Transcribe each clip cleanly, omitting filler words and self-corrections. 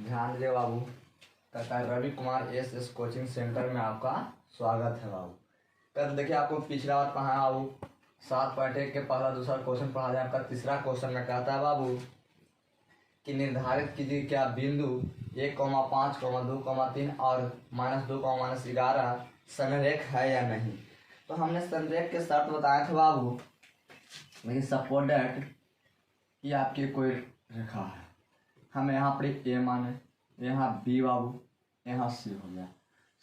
ध्यान दीजिए बाबू। कहता है Ravi Kumar S coaching centre में आपका स्वागत है बाबू। कल देखिए आपको पिछला बार पढ़ाया बाबू 7.1 के पहला दूसरा क्वेश्चन पढ़ा दिया। आपका तीसरा क्वेश्चन में कहता है बाबू कि निर्धारित कीजिए क्या बिंदु 1,5, 2, 3 और -2, -11 समरेख है या नहीं। तो हमने समरेख के शर्त बताए थे बाबू। लेकिन सपोज दैट कि आपकी कोई रेखा है, हम यहाँ पर ए माने, यहाँ बी बाबू, यहाँ सी हो गया।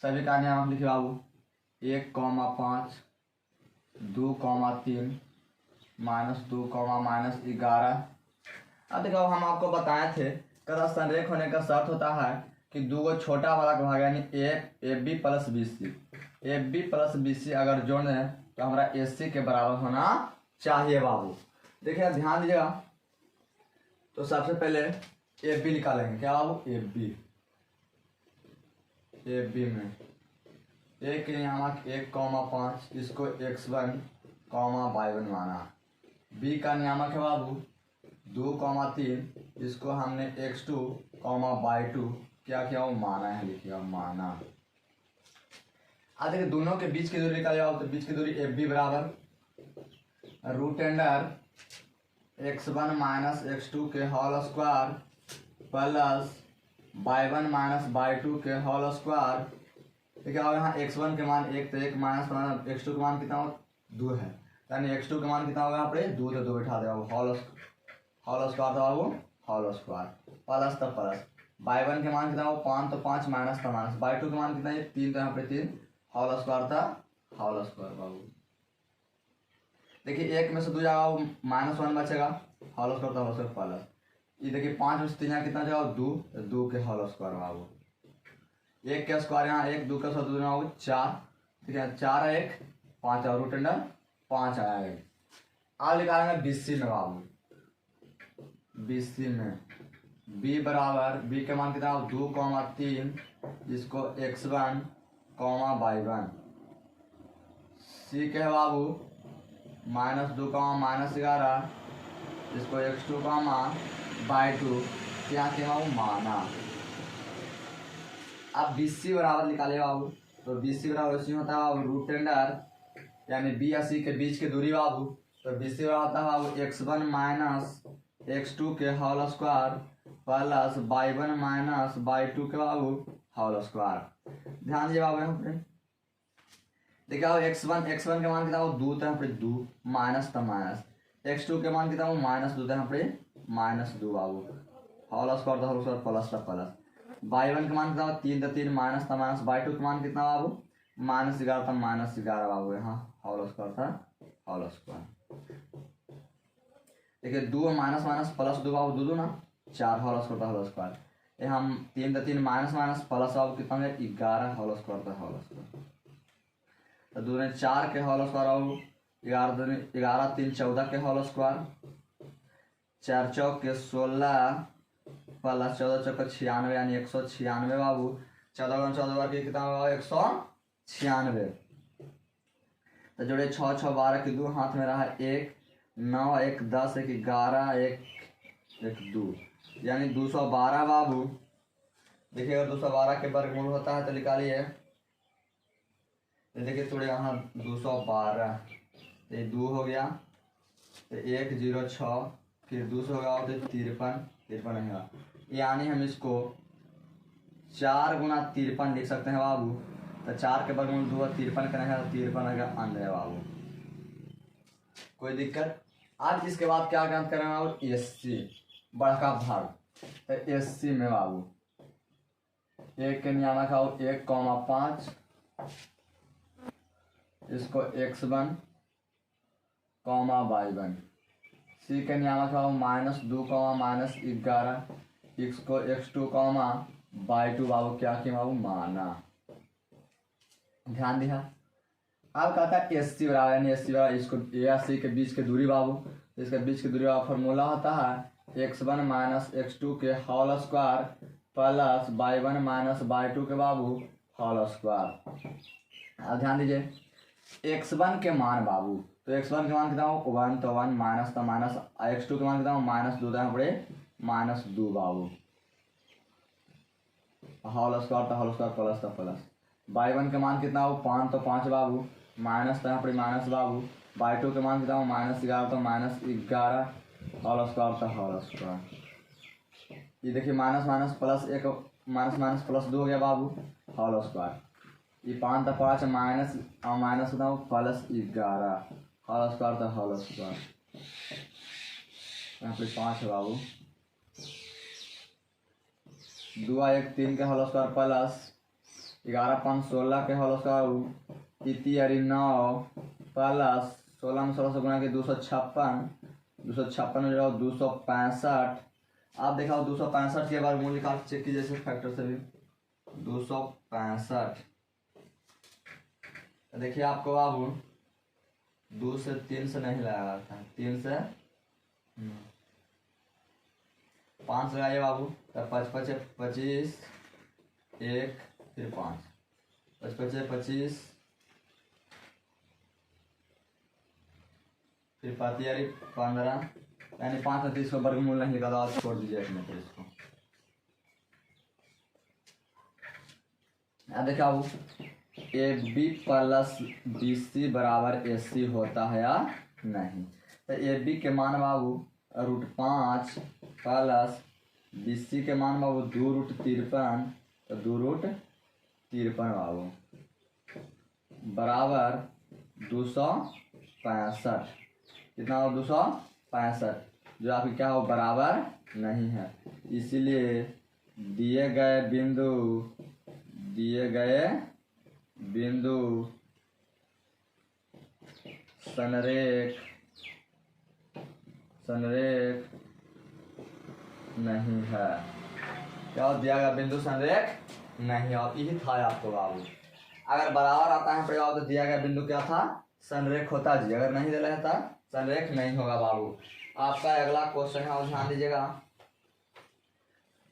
सभी का नाम लिखे बाबू 1,5, 2, 3 -2, -11। अब देखो हम आपको बताए थे कदा संरेख होने का शर्त होता है कि दो छोटा वाला का भाग यानी A B plus B C, A B plus B C अगर जोड़ दें तो हमारा ए सी के बराबर होना चाहिए बाबू। देखिए ध्यान दीजिएगा। तो सबसे पहले ए बी निकालेंगे। क्या बाबू ए बी में एक यहाँ 1,5 इसको x1, y1 माना। बी का नियामक है बाबू 2, 3 इसको हमने x2, y2 क्या किया वो माना है, लिखिएगा माना। अब देखिए दोनों के बीच की दूरी निकालेगा तो बीच की दूरी एफ बी बराबर √* x1 - x2 के whole square plus y1 - y2 के होल स्क्वायर। ठीक है, और यहाँ x1 के मान 1 तो 1 माइनस x2 के मान कितना हो 2 है, यानी x2 के मान कितना होगा यहाँ पे 2 तो 2 बैठा देगा होल स्क्वायर था वो होल स्क्वायर प्लस तो प्लस y1 के मान कितना हो 5 तो 5 माइनस तो माइनस y2 के मान कितना है 3 तो यहाँ पे 3 होल स्क्वायर था होल स्क्वायर बाबू। देखिए 1 में से 2 जाएगा वो -1 बचेगा होल स्क्वायर था होल स्क्वायर प्लस ये देखिए 5 में से 3 कितना जाएगा 2 के होल स्क्वायर बाबू। 1 के स्क्वायर यहाँ 1, 2 के स्क्वायर 2 होगा 4। ठीक है 4 है 1 5 और √* 5 आया। अब निकालेंगे बीसी में बाबू। बीसी में बी बराबर बी के मान कितना 2, 3 इसको x1, y1। सी के है बाबू -2, -11 इसको x2, y2 क्या किया वो माना। अब BC बराबर निकाले बाबू। तो BC बराबर उसी होता है बाबू √* यानी बी या सी के बीच की दूरी बाबू। तो BC बराबर होता है बाबू x1 - x2 के whole square plus y1 - y2 के बाबू होल स्क्वायर। ध्यान दीजिए बाबू यहाँ पे देखिए x1 के मान कितना हो 2 तो यहाँ पे 2 माइनस तो माइनस x2 के मान कितना हो -2 तो यहाँ पे -2 बाबू होल स्क्वायर तो होल स्क्वायर प्लस तो प्लस y1 के मान कितना हो 3 तो 3 माइनस तो माइनस y2 के मान कितना बाबू -11 तो -11 बाबू यहाँ होल स्क्वायर था होल स्क्वायर। देखिए 2 माइनस प्लस 2 बाबू 2 ना 4 होल स्क्वायर था होल स्क्वायर। ये हम 3 तो 3 माइनस प्लस बाबू कितना है 11 होल स्क्वायर था होल स्क्वायर। तो 2 ने 4 के होल स्क्वायर बाबू 11 3 14 के होल स्क्वायर 4 चौक के 16 प्लस 14 चौक 96 यानी 196 बाबू। 14 बार के कितना होगा 196। तो जोड़े 6 6 12 की 2 हाथ में रहा 1 9 1 10 1 11 1 2 यानी 212 बाबू। देखिए अगर 212 के वर्गमूल होता है तो निकालिए। देखिए थोड़े यहाँ 212 ये 2 हो गया तो 106 फिर 2 होगा तो 53 है, यानी हम इसको 4 गुना 53 लिख सकते हैं बाबू। तो 4 के वर्गमूल 2 53 का नहीं 53 का अंदर है बाबू। कोई दिक्कत। आज इसके बाद क्या ज्ञात करेंगे बाबू एससी बड़ा भाग। तो एससी में बाबू 1 के नियामक है 1,5 इसको x1, y1। सी के नियामक है -2, -11 इसको x2, y2 बाबू क्या किया बाबू माना। ध्यान दिया। अब कहता है एस सी बराबर यानी एस सी बराबर इसको ए या सी के बीच की दूरी बाबू। इसके बीच की दूरी का फॉर्मूला होता है x1 - x2 के whole square plus y1 - y2 के बाबू होल स्क्वायर। अब ध्यान दीजिए x1 के मान बाबू। तो x1 के मान कितना हो 1 तो 1 माइनस तो माइनस x2 के मान कितना हो -2 यहाँ पर -2 बाबू। होल स्क्वायर तो होल स्क्वायर प्लस तो प्लस। y1 के मान कितना हो 5 तो 5 बाबू, माइनस तो यहाँ पर माइनस बाबू। y2 के मान कितना हो -11 तो -11 होल स्क्वायर तो होल स्क्वायर। ये देखिए माइनस माइनस प्लस एक, माइनस माइनस प्लस 2 हो गया बाबू होल स्क्वायर। ये 5 तो 5 माइनस और माइनस कितना हो +11 होल स्क्वायर तो होल स्क्वायर। यहाँ पे 5 है बाबू। 2 1 3 के होल स्क्वायर प्लस 11 5 16 के होल स्क्वायर इतिहारी 9 प्लस 16 में 16 से गुणा के 256 256 में जाओ 265। आप देखा 265 के बार मूल्य का चेक कीजिए जैसे फैक्टर से भी 265। देखिए आपको बाबू 2 से 3 से नहीं लगाया था, 3 से 5 लगाइए बाबू। तब 5 5 25 1 फिर 5 5 5 25 फिर 15 यानी 5 में 30 को वर्गमूल नहीं निकाला, आप छोड़ दीजिए इसमें फिर इसको। देखिए बाबू AB प्लस BC बराबर AC होता है या नहीं। तो AB के मान बाबू √5 प्लस BC के मान बाबू 2√53 तो 2√53 बाबू बराबर 265। कितना हो 265, जो आपकी क्या हो बराबर नहीं है। इसीलिए दिए गए बिंदु संरेख नहीं है। क्या दिया गया बिंदु संरेख नहीं है। और यही था आपको बाबू, अगर बराबर आता है प्रयोग तो दिया गया बिंदु क्या था संरेख होता जी, अगर नहीं दे रहा था संरेख नहीं होगा बाबू। आपका अगला क्वेश्चन है और ध्यान दीजिएगा।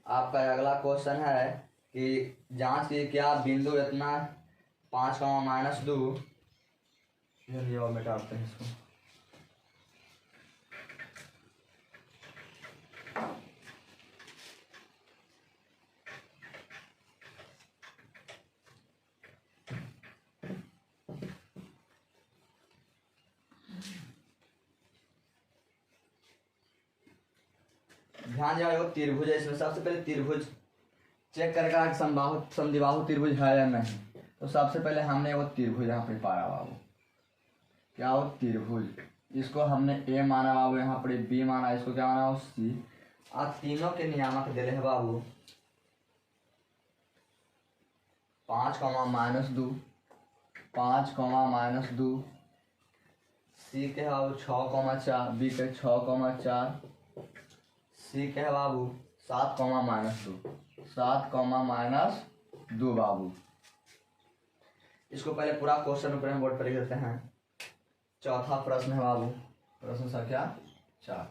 आपका अगला क्वेश्चन है कि जांच की क्या बिंदु इतना 5, -2 ये मिटाते हैं इसको। ध्यान दिया त्रिभुज है, इसमें सबसे पहले त्रिभुज चेक करेगा कि समद्विबाहु त्रिभुज है या नहीं। तो सबसे पहले हमने वो त्रिभुज यहाँ पे पाया बाबू, क्या हो त्रिभुज, इसको हमने A माना बाबू, यहाँ पर B माना, इसको क्या माना हो C। आज तीनों के नियामक दे रहे हैं बाबू 5, -2 5, -2 C के है बाबू 6, 4 B के 6, 4 C के है बाबू 7, -2 7, -2 बाबू। इसको पहले पूरा क्वेश्चन ऊपर हम बोर्ड पर लिख देते हैं। चौथा प्रश्न है बाबू, प्रश्न संख्या 4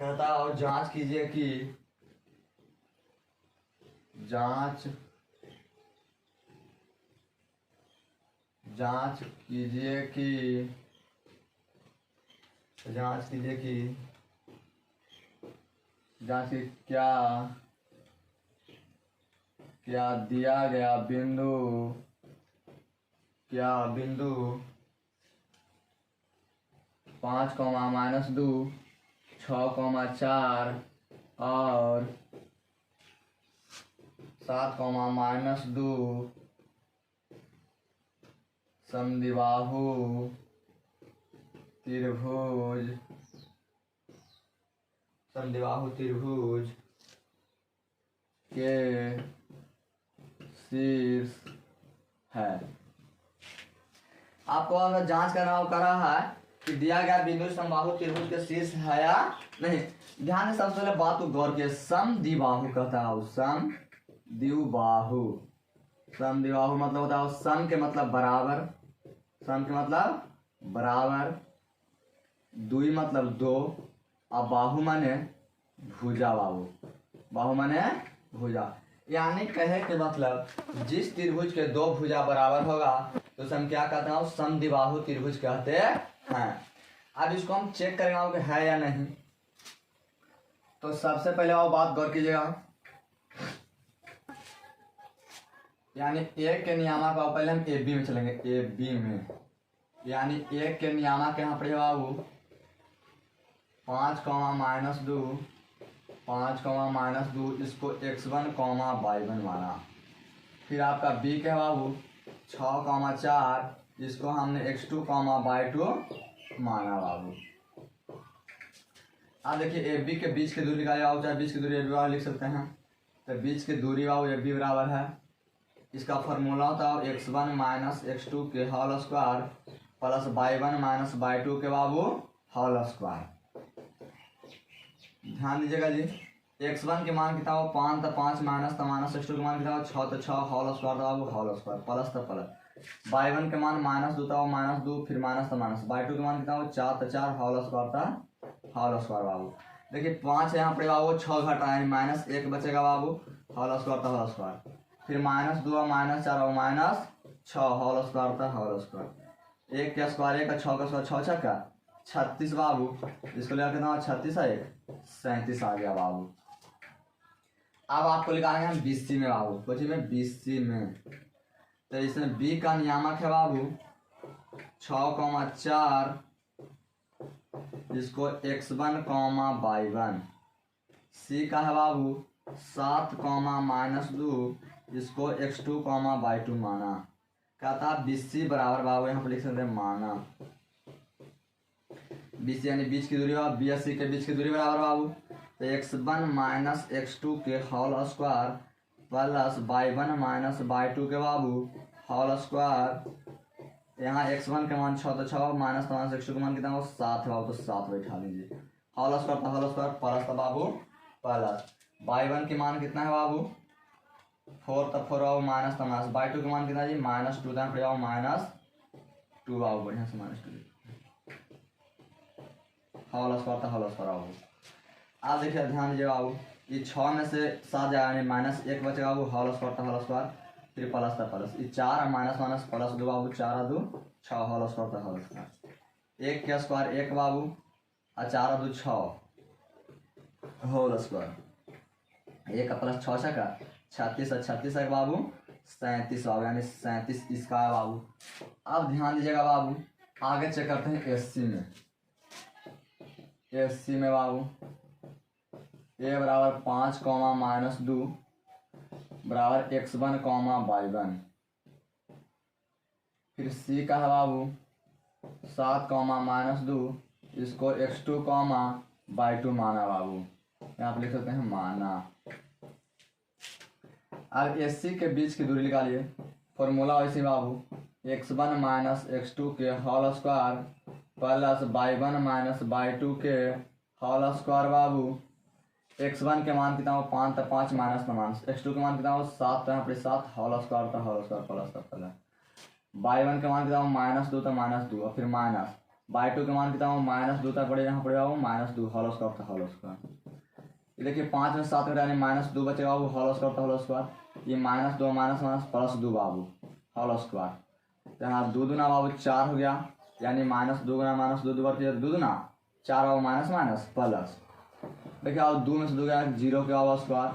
कहता है और जांच कीजिए कि जांच कीजिए कि क्या दिया गया बिंदु 5, -2 6, 4 और 7, -2 समद्विबाहु त्रिभुज के शीर्ष है। आपको अगर जांच करना हो करा है कि दिया गया बिंदु समबाहु त्रिभुज के शीर्ष है या नहीं। ध्यान से सबसे पहले बात को गौर किया, समद्विबाहु कहता है, समद्विबाहु मतलब होता है सम के मतलब बराबर, दुई मतलब दो, और बाहु माने भुजा बाबू, बाहु माने भुजा। यानी कहे के मतलब जिस त्रिभुज के दो भुजा बराबर होगा तो हम क्या कहते हैं समद्विबाहु त्रिभुज कहते हैं। अब इसको हम चेक करेंगे कि है या नहीं। तो सबसे पहले वो बात गौर कीजिएगा, यानी एक के नियामक बाबू पहले हम ए बी में चलेंगे, ए बी में यानी एक के नियामक यहाँ पर बाबू 5 -2 5 -2 इसको x1 y1 माना। फिर आपका बी के बाबू 6 4 इसको हमने x2 y2 माना बाबू। अब देखिए ए बी के बीच की दूरी निकाले बाबू, चाहे बीच की दूरी ए बी बराबर लिख सकते हैं। तो बीच की दूरी बाबू ए बी बराबर है, इसका फार्मूला होता है x1 - x2 के whole square plus y1 - y2 के बाबू होल स्क्वायर। ध्यान दीजिएगा जी, x1 के मान कितना हो 5 तो 5 माइनस x2 के मान कितना हो 6 तो 6 होल स्क्वायर तो बाबू होल स्क्वायर प्लस तो प्लस। y1 के मान -2 था -2 फिर माइनस तो माइनस। y2 के मान कितना हो 4 तो 4 होल स्क्वायर था होल स्क्वायर बाबू। देखिए 5 यहाँ पे बाबू 6 घटा यानी -1 बचेगा बाबू होल स्क्वायर था होल स्क्वायर। फिर -2 -4 -6 होल स्क्वायर था होल स्क्वायर। 1 का स्क्वायर 1 का 6 का स्क्वायर 6 का 36 बाबू। इसको लेकर कितना 36 है 37 आ गया बाबू। अब आपको निकालेंगे हम BC में बाबू, बची में BC में। तो इसमें B का नियामक है बाबू 6 4 इसको x1 y1। C का है बाबू 7 -2 इसको x2 y2 माना। कहता BC बराबर बाबू यहाँ पर लिख सकते हैं माना। BC यानी बीच की दूरी बाबू, B और C के बीच की दूरी बराबर बाबू। तो x1 - x2 के whole square plus y1 - y2 के बाबू होल स्क्वायर। यहाँ x1 के मान 6 तो 6 माइनस तो माइनस x2 के मान कितना हो 7 है बाबू, तो 7 बैठा लीजिए। होल स्क्वायर तो होल स्क्वायर प्लस तो बाबू प्लस। y1 के मान कितना है बाबू 4 तो 4 बाबू माइनस तो माइनस। y2 के मान कितना है जी -2 था बाबू -2 बाबू, बढ़िया से -2 होल स्क्वायर था होल स्क्वायर बाबू। आप देखिए ध्यान दीजिए बाबू, ये 6 में से 7 जाएगा यानी -1 बचेगा बाबू होल स्क्वायर था होल स्क्वायर फिर प्लस था प्लस। ये 4 और माइनस प्लस 2 बाबू 4 और 2 6 होल स्क्वायर था होल स्क्वायर। 1 का स्क्वायर 1 बाबू और 4 और 2 6 होल स्क्वायर। 1 का प्लस 6 का 36 और 36 है बाबू 37 बाबू, यानी 37 इसका है बाबू। अब ध्यान दीजिएगा बाबू, आगे चेक करते हैं SC में। SC में बाबू A बराबर 5 -2 बराबर x1 y1। फिर C का है बाबू 7 -2 इसको x2 y2 माना बाबू, यहाँ पे लिख सकते हैं माना। अब SC के बीच की दूरी निकालिए, फॉर्मूला वैसे बाबू x1 - x2 के whole square plus y1 - y2 के होल स्क्वायर बाबू। x1 के मान कितना हो 5 तो 5 माइनस तो माइनस। x2 के मान कितना हो 7 तो यहाँ पर 7 होल स्क्वायर तो होल स्क्वायर प्लस तो प्लस। y1 के मान कितना हो -2 तो -2 और फिर माइनस। y2 के मान कितना हो -2 तक पड़ेगा यहाँ पड़ेगा वो -2 होल स्क्वायर तो होल स्क्वायर। ये देखिए 5 में 7 यानी -2 बचेगा वो होल स्क्वायर तो होल स्क्वायर। ये -2 माइनस प्लस 2 बाबू होल स्क्वायर। तो यहाँ 2 दूना बाबू 4 हो गया, यानी -2 गुना -2 2 दूना 4 बाबू माइनस प्लस। देखिए आप 2 में से 2 गया 0 के होल स्क्वायर,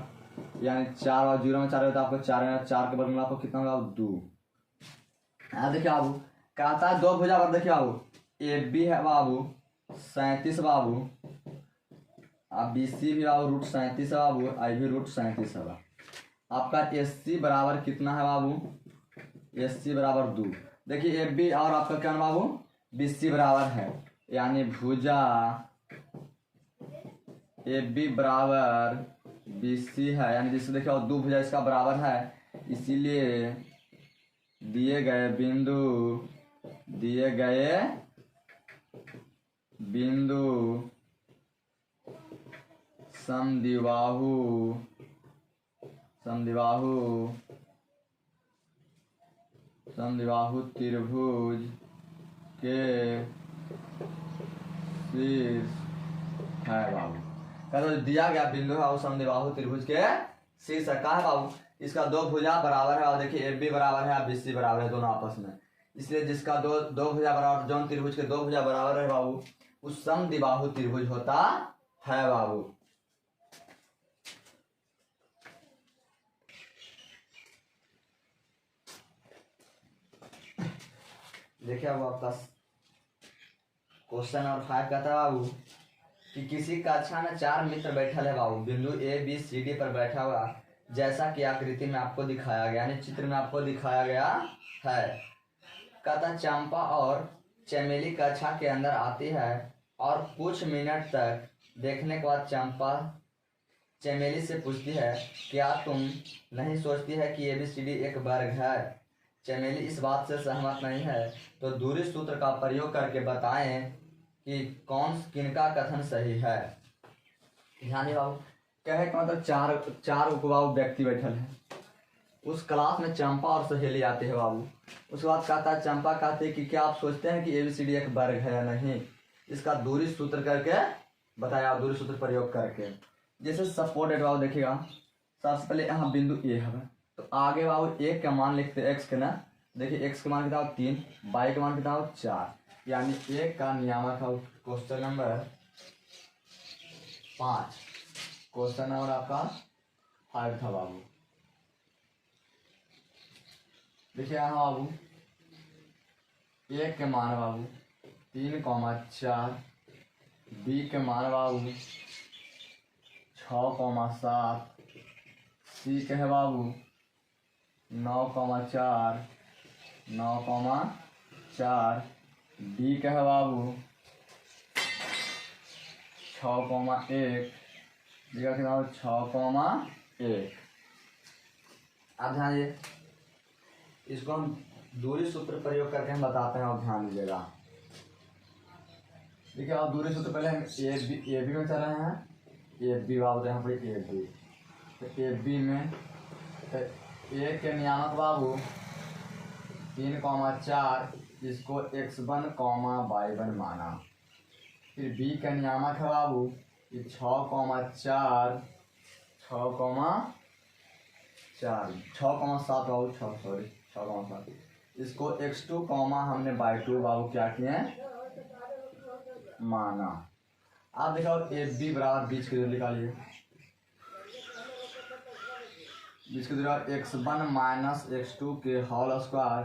यानी 4 और 0 में 4 है तो आपको 4 के बदले में आपको कितना होगा 2। यहाँ देखिए बाबू कहता है 2 भुजा पर। देखिए बाबू AB है बाबू 37 बाबू, अब BC भी बाबू √37 है बाबू, I भी √37 है। आपका SC बराबर कितना है बाबू, SC बराबर 2। देखिए AB और आपका क्या है बाबू BC बराबर है, यानी भुजा AB बराबर BC है, यानी जिससे देखिए और 2 भुजा इसका बराबर है, इसीलिए दिए गए बिंदु समद्विबाहु त्रिभुज के शीर्ष है बाबू। तो दिया गया बिंदु है समद्विबाहु त्रिभुज के शीर्ष का है बाबू। इसका 2 भुजा बराबर है और देखिए AB बराबर है और BC बराबर है दोनों आपस में, इसलिए जिसका दो भुजा बराबर जौन त्रिभुज के 2 भुजा बराबर है बाबू उस समद्विबाहु त्रिभुज होता है बाबू। देखिए अब आपका क्वेश्चन नंबर 5 कहता है बाबू कि किसी कक्षा में 4 मित्र बैठल है बाबू, बिंदु ए बी सी डी पर बैठा हुआ, जैसा कि आकृति में आपको दिखाया गया, यानी चित्र में आपको दिखाया गया है। कहता चंपा और चमेली कक्षा के अंदर आती है और कुछ मिनट तक देखने के बाद चंपा चमेली से पूछती है, क्या तुम नहीं सोचती है कि ABCD एक वर्ग है? चमेली इस बात से सहमत नहीं है, तो दूरी सूत्र का प्रयोग करके बताएं कि किनका कथन सही है। ध्यान दिए बाबू, कहे का मतलब चार उपबाबू व्यक्ति बैठल है। उस क्लास में चंपा और सहेली आते हैं बाबू। उसके बाद कहता है, चंपा कहती है कि क्या आप सोचते हैं कि ABCD एक वर्ग है या नहीं? इसका दूरी सूत्र करके बताया, दूरी सूत्र प्रयोग करके। जैसे सपोर्टेड बाबू देखिएगा, सबसे पहले यहाँ बिंदु ए है, तो आगे बाबू एक का मान लिखते हैं, एक्स के ना। देखिए एक्स का मान कितना हो 3, वाई का मान कितना हो 4, यानी एक का नियामक है। क्वेश्चन नंबर 5, क्वेश्चन नंबर आपका 5 था बाबू। देखिए यहाँ बाबू एक के मान बाबू 3,4, बी के मान बाबू 6,7, सी के है बाबू 9,4, 9,4, डी के है बाबू 6,1, डी का कितना 6,1। आप ध्यान दीजिए, इसको हम दूरी सूत्र प्रयोग करके हम बताते हैं, आप ध्यान दीजिएगा। देखिए आप दूरी सूत्र पहले हम ए बी में चल रहे हैं, ए बी बाबू यहाँ पर ए बी, तो ए बी में तो ए के नियामक बाबू 3,4, इसको x1, y1 माना। फिर बी का नियामक है बाबू ये 6,4, 6,7 बाबू 6,7, इसको x2, हमने y2 बाबू क्या किए माना। आप देखो ए बी बराबर बीच की दूरी निकालिए, बीच की दूरी x1 माइनस x2 के whole square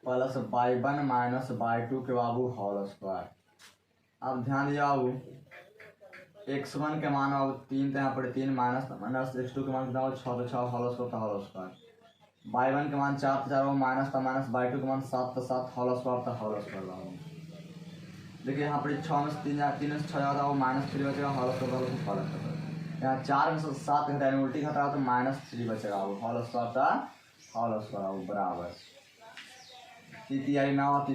plus y1 minus y2 के बाबू होल स्क्वायर। अब ध्यान दिया बाबू, x1 के मान बाबू 3 तो यहाँ पर 3 माइनस x2 के मान कितना हो 6 तो 6 होल स्क्वायर, y1 के मान 4 तो 4 माइनस y2 के मान 7 तो 7 होल स्क्वायर बाबू। देखिए यहाँ पर 6 में से 3 में से 6 जाता है, वो -3 बचेगा, होल स्क्वायर। यहाँ 4 में से 7 घटा उल्टी घटा तो -3 बचेगा, होल स्क्वायर बराबर 3 9,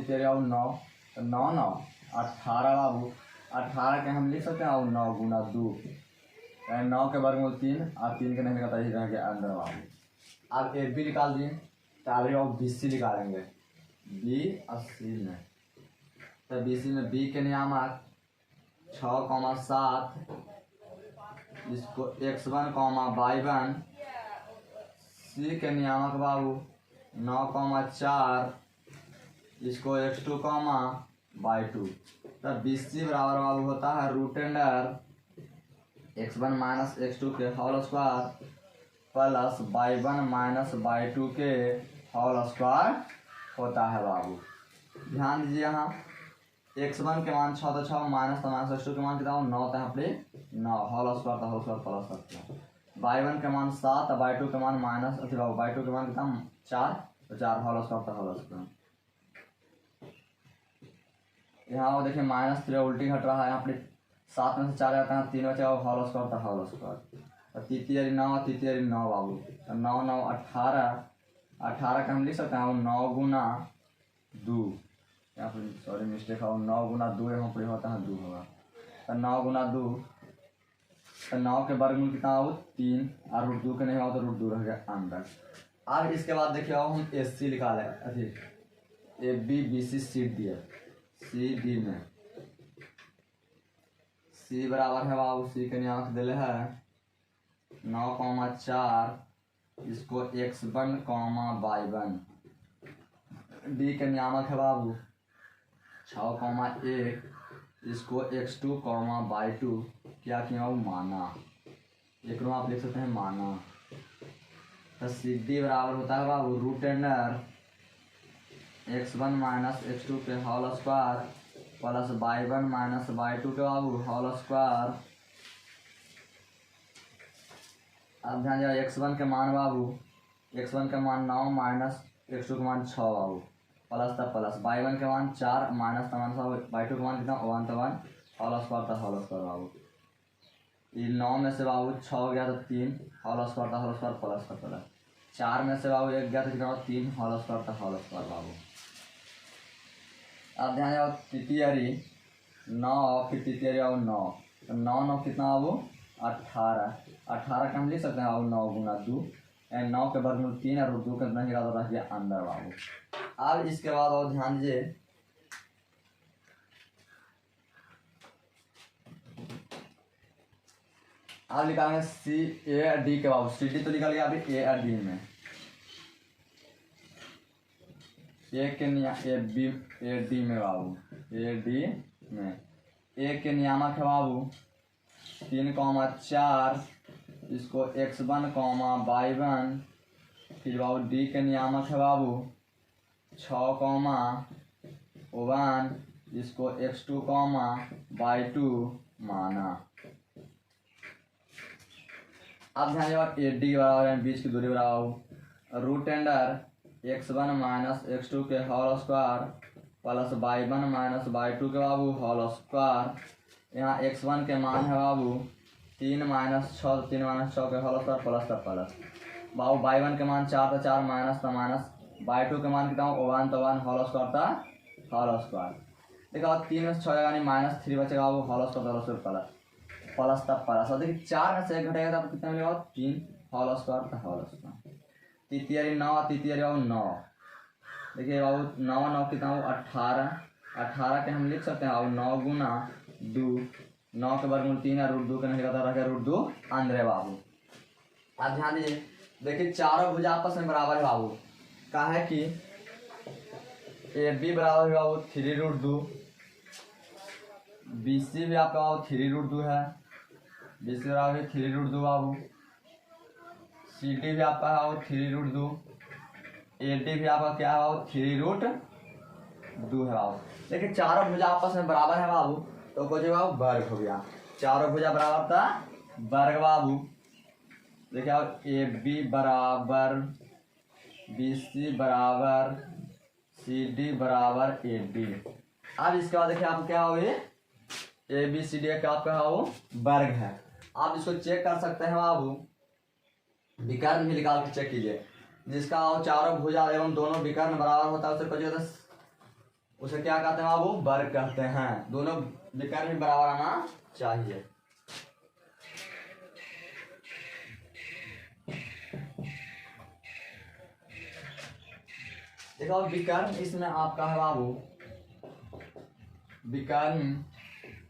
9, तो 9 9 18 बाबू। 18 के हम लिख सकते हैं 9 गुना 2, 9 के वर्गमूल 3 और 3 के नहीं निकलता ही रह गया अंदर बाबू। आप ए बी निकाल दिए, तो आगे बाबू BC निकालेंगे, बी और सी में। तो BC में बी के नियामक 6,7, इसको x1, y1, सी के नियामक बाबू 9,4, इसको x2, y2। तब BC बराबर बाबू होता है √* x1 माइनस x2 के whole square plus y1 minus y2 के होल स्क्वायर होता है बाबू। ध्यान दीजिए, यहाँ x1 के मान 6 तो 6 माइनस x2 के मान कितना 9 था, यहाँ पे 9 होल स्क्वायर प्लस सकते y1 के मान 7, y2 के मान y2 के मान कितना 4 तो 4 होल स्क्वायर। यहाँ वो देखिए -3 उल्टी घट रहा है, यहाँ पे 7 में से 4 जाता है, 3 बचा होल स्क्वायर। 3 9, 3 9 बाबू, 9 9 18, 18 का हम लिख सकते हैं 9 गुना 2, यहाँ पर सॉरी मिस्टेक है, 9 गुना 2 यहाँ पर होता है 2 होगा, तो 9 गुना 2, तो 9 के वर्गमूल कितना हो 3 और √2 के नहीं हो तो √2 रह गया अंदर। अब इसके बाद देखिए हम SC निकालें, अभी AB BC सी डी में C बराबर है बाबू, C के नियामक दिले है 9,4, इसको x1, y1, D के नियामक है बाबू 6,1, इसको x2, y2 क्या किया माना, एक आप लिख सकते हैं माना। तो CD बराबर होता है बाबू √* x1 माइनस x2 के whole square plus y1 minus y2 के बाबू होल स्क्वायर। अब ध्यान दिया x1 के मान बाबू, x1 के मान 9 माइनस x2 के मान 6 बाबू प्लस था प्लस y1 के मान 4 माइनस था माइनस y2 के मान कितना 1 था 1 होल स्क्वायर बाबू। ये 9 में से बाबू 6 गया तो 3 होल स्क्वायर प्लस का प्लस 4 में से बाबू 1 गया तो कितना 3 होल स्क्वायर बाबू। अब ध्यान दिया तितियरी 9 फिर तितियरी बाबू 9 तो 9 कितना बाबू 18 का हम लिख सकते हैं बाबू 9 गुना 2 9 के वर्गमूल 3 और 2 के नहीं तो रख दिया अंदर बाबू। अब इसके बाद और ध्यान दीजिए अब निकालेंगे सी ए डी के बाबू। सी डी तो निकल गया अभी ए और डी में ए बी ए डी में बाबू ए डी में ए के नियामक है बाबू 3,4 इसको x1 y1 फिर बाबू डी के नियामक है बाबू 6,1 इसको x2 y2 माना। अब ध्यान दिया ए डी के बराबर बीच की दूरी बराबर root under x1 minus x2 के whole square plus y1 minus y2 के बाबू होल स्क्वायर। यहाँ x1 के मान है बाबू 3 माइनस 6 3 माइनस 6 के होल स्क्वायर प्लस का प्लस बाबू y1 के मान 4 तो 4 माइनस तो माइनस y2 के मान कितना 1 तो 1 होल स्क्वायर देखो 3 में से 6 यानी माइनस 3 बचेगा बाबू होल स्क्वायर प्लस तब प्लस और देखिए 4 में से 1 घटेगा तब कितना मिलेगा 3 होल स्क्वायर। तितियरी 9 तितियरी बाबू 9 देखिए बाबू 9 कितना हो 18 के हम लिख सकते हैं बाबू 9 गुना 2 9 के वर्गमूल 3 है रूट 2 के नहीं रह गया रूट 2 अंदर बाबू। अब ध्यान दीजिए देखिए चारों भुजा आपस में बराबर है बाबू का है कि ए बी बराबर है बाबू 3√2 बी सी भी आपका बाबू 3√2 है बी सी बराबर है 3√2 बाबू। सी डी भी आपका है बाबू 3√2 ए डी भी आपका क्या है बाबू 3√2 है बाबू। देखिए चारों भुजा आपस में बराबर है बाबू तो कुछ बाबू वर्ग हो गया चारों भुजा बराबर था वर्ग बाबू। देखिए अब ए बी बराबर बी सी बराबर सी डी बराबर ए डी। अब इसके बाद देखिए आपको क्या हो ए बी सी डी का आपका वो वर्ग है। आप इसको चेक कर सकते हैं बाबू विकर्ण भी निकाल के चेक कीजिए जिसका चारों भुजा एवं दोनों विकर्ण बराबर होता है उसे कुछ उसे क्या कहते हैं बाबू वर्ग कहते हैं। दोनों विकर्ण भी बराबर आना चाहिए। देखो विकर्ण इसमें आपका है बाबू विकर्ण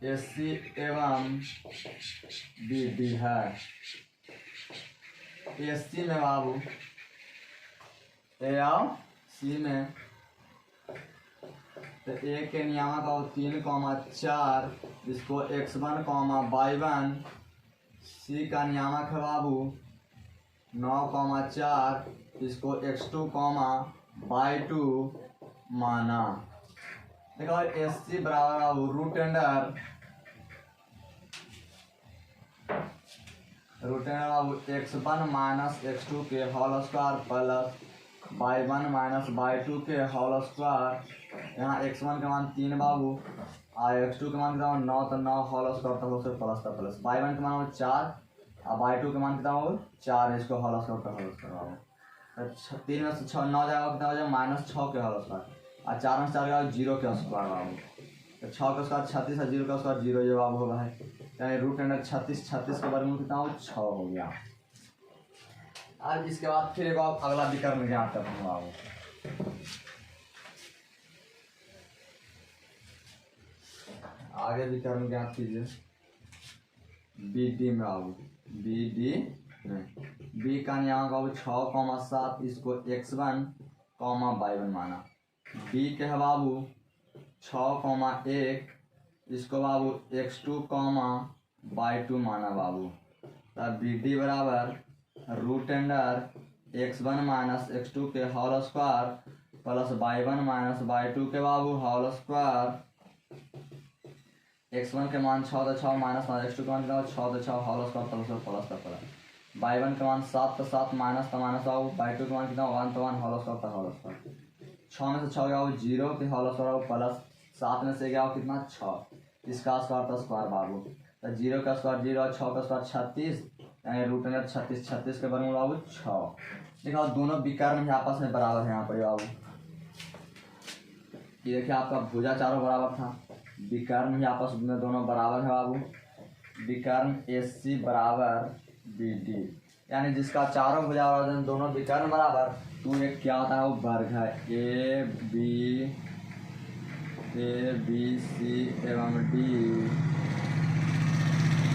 AC एवं BD है। AC में बाबू A और C में तो A के नियामक और 3,4 इसको x1 y1 C का नियामक है बाबू 9,4 इसको x2 y2 माना। देखो SC बराबर root under x1 minus x2 के whole square plus y1 minus y2 के होल स्क्वायर। यहाँ x1 का मान 3 बाबू और x2 का मान कितना 9 तो 9 होल स्क्वायर प्लस y1 का मान 4 और y2 का मान कितना हो 4 इसको होल स्क्वायर बाबू। 3 में से 6 9 जाएगा कितना हो जाएगा -6 के होल स्क्वायर और 4 में से 4 जाएगा 0 के स्क्वायर बाबू। तो 6 का स्क्वायर 36 है 0 का स्क्वायर 0 जवाब होगा है यानी रूट अंडर 36 का वर्गमूल कितना हो 6 हो गया। अब इसके बाद फिर एक अगला विकर्ण ज्ञात करते हैं बाबू। आगे विकर्ण ज्ञात कीजिए BD में बाबू BD में B का नियामक बाबू 6,7 इसको x1 y1 माना। B के है बाबू 6,1 इसको बाबू x2 y2 माना बाबू। तब BD बराबर root under x1 minus x2 के whole square plus y1 minus y2 के बाबू होल स्क्वायर। x1 के मान 6 तो 6 माइनस x2 के मान कितना 6 तो 6 होल स्क्वायर प्लस का प्लस। y1 के मान 7 तो 7 माइनस तो माइनस बाबू। y2 के मान कितना 1 तो 1 होल स्क्वायर होल स्क्वायर। 6 में से 6 गया वो 0 के होल स्क्वायर प्लस 7 में से गया वो कितना 6, इसका स्क्वायर तो स्क्वायर बाबू। तो 0 का स्क्वायर 0, 6 का स्क्वायर 36, यानी रूट अंडर 36, 36 के वर्गमूल बाबू 6। देखो दोनों विकर्ण आपस में बराबर है यहाँ पर बाबू। ये देखिए आपका भुजा चारों बराबर था, विकर्ण भी आपस में दोनों बराबर है बाबू। विकर्ण AC बराबर BD, यानी जिसका चारों भुजा बराबर दोनों विकर्ण बराबर, तो एक क्या होता है वो वर्ग है। A B C एवं D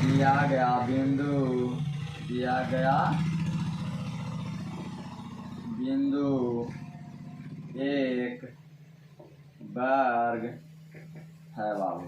दिया गया बिंदु एक वर्ग है बाबू।